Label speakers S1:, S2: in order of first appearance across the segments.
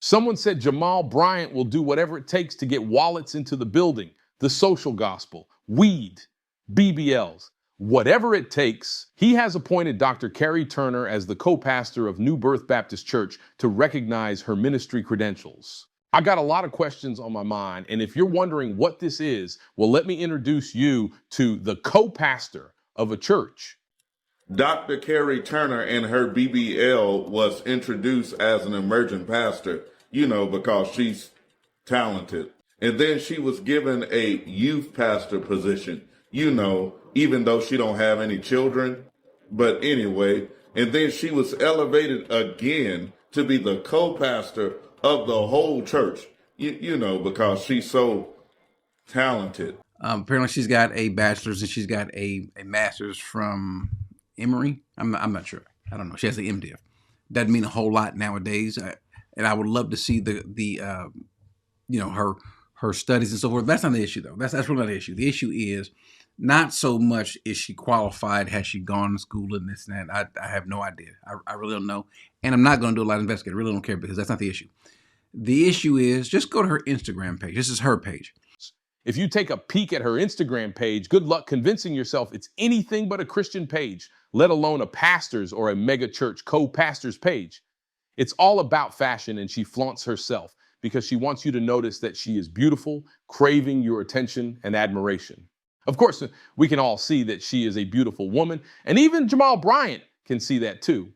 S1: Someone said Jamal Bryant will do whatever it takes to get wallets into the building, the social gospel, weed, BBLs, whatever it takes. He has appointed Dr. Carrie Turner as the co-pastor of New Birth Baptist Church to recognize her ministry credentials. I got a lot of questions on my mind, and if you're wondering what this is, well, let me introduce you to the co-pastor of a church.
S2: Dr. Carrie Turner and her BBL was introduced as an emerging pastor, because she's talented. And then she was given a youth pastor position, even though she don't have any children. But anyway, and then she was elevated again to be the co-pastor of the whole church, because she's so talented.
S3: Apparently she's got a bachelor's and she's got a master's from Emory. I'm not sure. I don't know. She has an MDiv. Doesn't mean a whole lot nowadays. And I would love to see her studies and so forth. That's not the issue though. That's really not the issue. The issue is not so much is she qualified, has she gone to school and this and that. I have no idea. I really don't know. And I'm not going to do a lot of investigating. I really don't care because that's not the issue. The issue is just go to her Instagram page. This is her page.
S1: If you take a peek at her Instagram page, good luck convincing yourself it's anything but a Christian page, let alone a pastor's or a mega church co-pastor's page. It's all about fashion, and she flaunts herself because she wants you to notice that she is beautiful, craving your attention and admiration. Of course, we can all see that she is a beautiful woman, and even Jamal Bryant can see that too.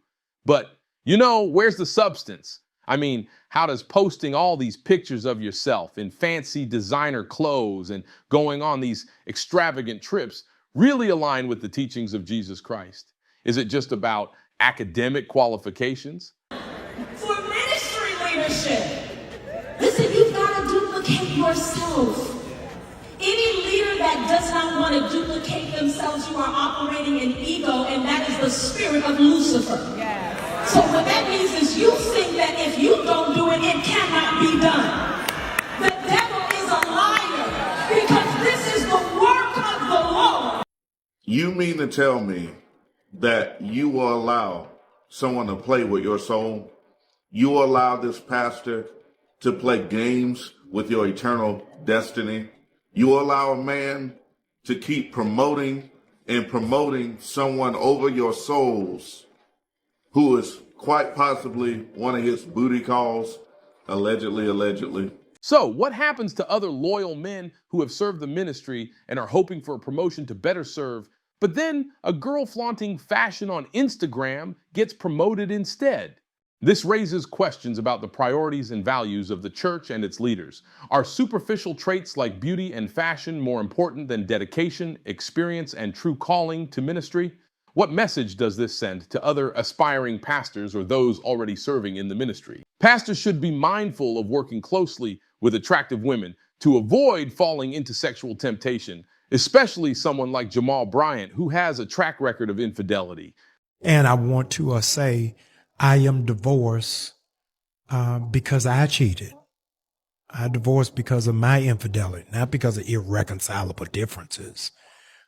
S1: But, where's the substance? I mean, how does posting all these pictures of yourself in fancy designer clothes and going on these extravagant trips really align with the teachings of Jesus Christ? Is it just about academic qualifications?
S4: For ministry leadership, listen, you've got to duplicate yourself. Any leader that does not want to duplicate themselves, you are operating in ego, and that is the spirit of Lucifer. Yes. So what that means is you think that if you don't do it, it cannot be done. The devil is a liar because this is the work of the Lord.
S2: You mean to tell me that you will allow someone to play with your soul? You will allow this pastor to play games with your eternal destiny? You will allow a man to keep promoting someone over your souls who is quite possibly one of his booty calls, allegedly.
S1: So what happens to other loyal men who have served the ministry and are hoping for a promotion to better serve, but then a girl flaunting fashion on Instagram gets promoted instead? This raises questions about the priorities and values of the church and its leaders. Are superficial traits like beauty and fashion more important than dedication, experience, and true calling to ministry? What message does this send to other aspiring pastors or those already serving in the ministry? Pastors should be mindful of working closely with attractive women to avoid falling into sexual temptation, especially someone like Jamal Bryant, who has a track record of infidelity.
S5: And I want to say, I am divorced because I cheated. I divorced because of my infidelity, not because of irreconcilable differences,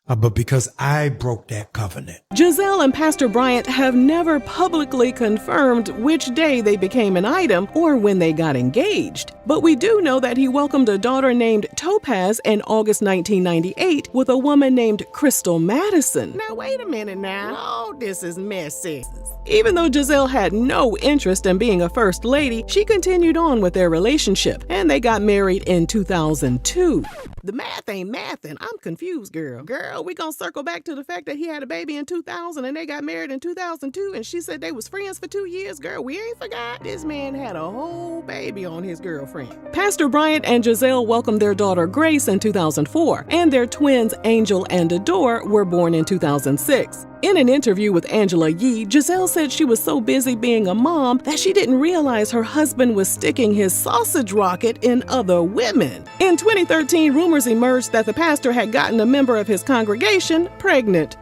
S5: but because I broke that covenant.
S6: Giselle and Pastor Bryant have never publicly confirmed which day they became an item or when they got engaged. But we do know that he welcomed a daughter named Topaz in August 1998 with a woman named Crystal Madison.
S7: Now, wait a minute now. Oh, this is messy.
S6: Even though Giselle had no interest in being a first lady, she continued on with their relationship, and they got married in 2002.
S7: The math ain't mathin'. I'm confused, girl. Girl, we gonna circle back to the fact that he had a baby in 2000 and they got married in 2002 and she said they was friends for 2 years. Girl, we ain't forgot. This man had a whole baby on his girlfriend.
S6: Pastor Bryant and Giselle welcomed their daughter Grace in 2004, and their twins Angel and Adore were born in 2006. In an interview with Angela Yee, Giselle said she was so busy being a mom that she didn't realize her husband was sticking his sausage rocket in other women. In 2013, rumors emerged that the pastor had gotten a member of his congregation pregnant.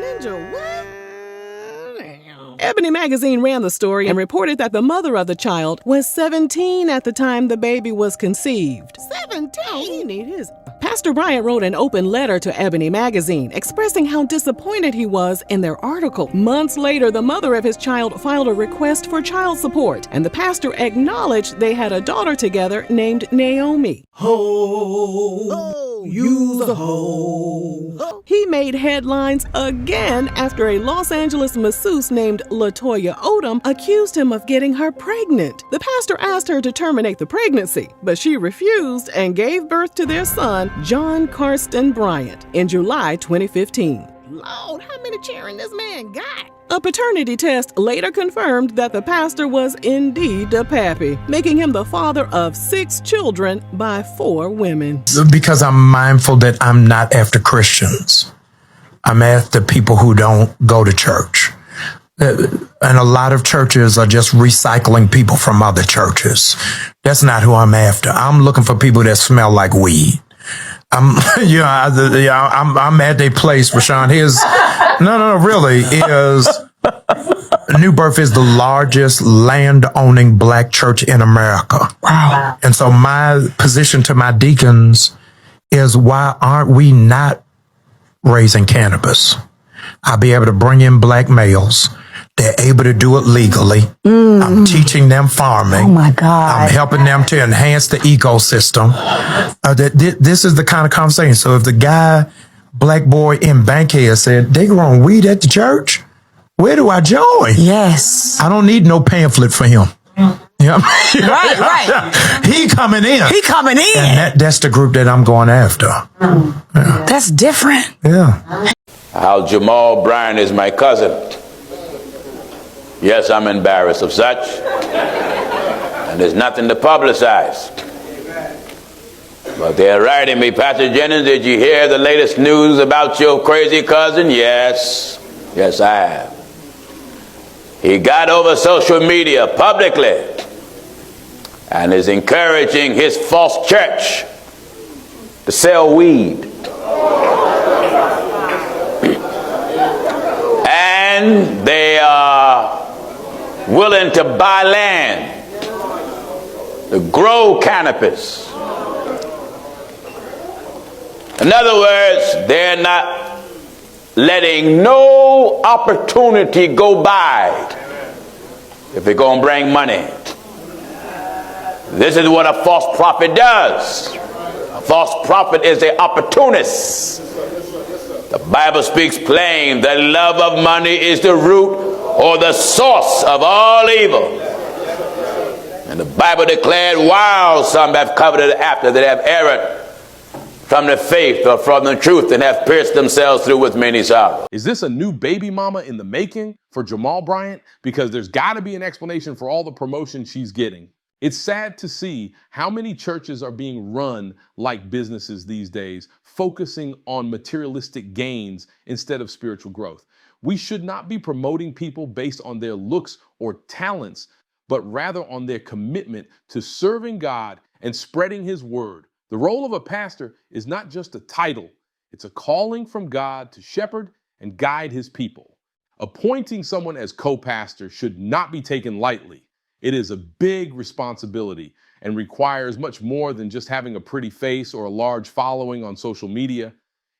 S7: Ninja, what?
S6: Ebony magazine ran the story and reported that the mother of the child was 17 at the time the baby was conceived.
S7: 17? He need his.
S6: Pastor Bryant wrote an open letter to Ebony magazine expressing how disappointed he was in their article. Months later, the mother of his child filed a request for child support, and the pastor acknowledged they had a daughter together named Naomi.
S7: Ho, use a hoe.
S6: He made headlines again after a Los Angeles masseuse named LaToya Odom accused him of getting her pregnant. The pastor asked her to terminate the pregnancy, but she refused and gave birth to their son, John Karsten Bryant, in July 2015.
S7: Lord, how many children this man got?
S6: A paternity test later confirmed that the pastor was indeed a pappy, making him the father of 6 children by 4 women.
S5: Because I'm mindful that I'm not after Christians. I'm after people who don't go to church. And a lot of churches are just recycling people from other churches. That's not who I'm after. I'm looking for people that smell like weed. I'm at a place, Rashawn. New Birth is the largest land-owning black church in America. Wow. And so my position to my deacons is, why aren't we not raising cannabis? I'll be able to bring in black males. They're able to do it legally. I'm teaching them farming.
S8: Oh my God.
S5: I'm helping them to enhance the ecosystem. This is the kind of conversation. So if the guy, black boy in Bankhead, said, they growing weed at the church, where do I join?
S8: Yes.
S5: I don't need no pamphlet for him. Yeah.
S8: Right.
S5: He coming in.
S8: And
S5: that's the group that I'm going after.
S8: Yeah. That's different.
S5: Yeah.
S9: How Jamal Bryant is my cousin. Yes, I'm embarrassed of such. And there's nothing to publicize. But they're writing me, Pastor Jennings, did you hear the latest news about your crazy cousin? Yes. Yes, I have. He got over social media publicly and is encouraging his false church to sell weed. And they are willing to buy land to grow cannabis. In other words, they're not letting no opportunity go by if they're going to bring money. This is what a false prophet does. A false prophet is an opportunist. The Bible speaks plain that love of money is the root or the source of all evil. And the Bible declared, while some have coveted after, that have erred from the faith or from the truth and have pierced themselves through with many sorrows.
S1: Is this a new baby mama in the making for Jamal Bryant? Because there's got to be an explanation for all the promotion she's getting. It's sad to see how many churches are being run like businesses these days, focusing on materialistic gains instead of spiritual growth. We should not be promoting people based on their looks or talents, but rather on their commitment to serving God and spreading His word. The role of a pastor is not just a title, it's a calling from God to shepherd and guide His people. Appointing someone as co-pastor should not be taken lightly. It is a big responsibility and requires much more than just having a pretty face or a large following on social media.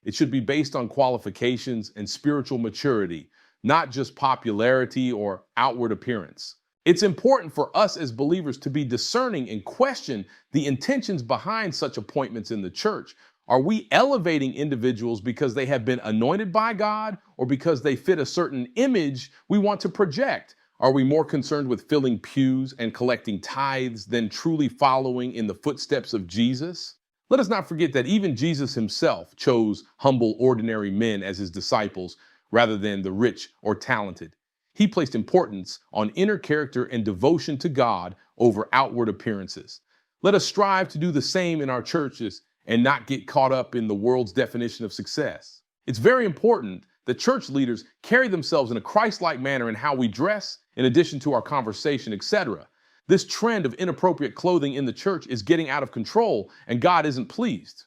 S1: It should be based on qualifications and spiritual maturity, not just popularity or outward appearance. It's important for us as believers to be discerning and question the intentions behind such appointments in the church. Are we elevating individuals because they have been anointed by God or because they fit a certain image we want to project? Are we more concerned with filling pews and collecting tithes than truly following in the footsteps of Jesus? Let us not forget that even Jesus himself chose humble, ordinary men as his disciples rather than the rich or talented. He placed importance on inner character and devotion to God over outward appearances. Let us strive to do the same in our churches and not get caught up in the world's definition of success. It's very important that church leaders carry themselves in a Christ-like manner in how we dress, in addition to our conversation, etc. This trend of inappropriate clothing in the church is getting out of control, and God isn't pleased.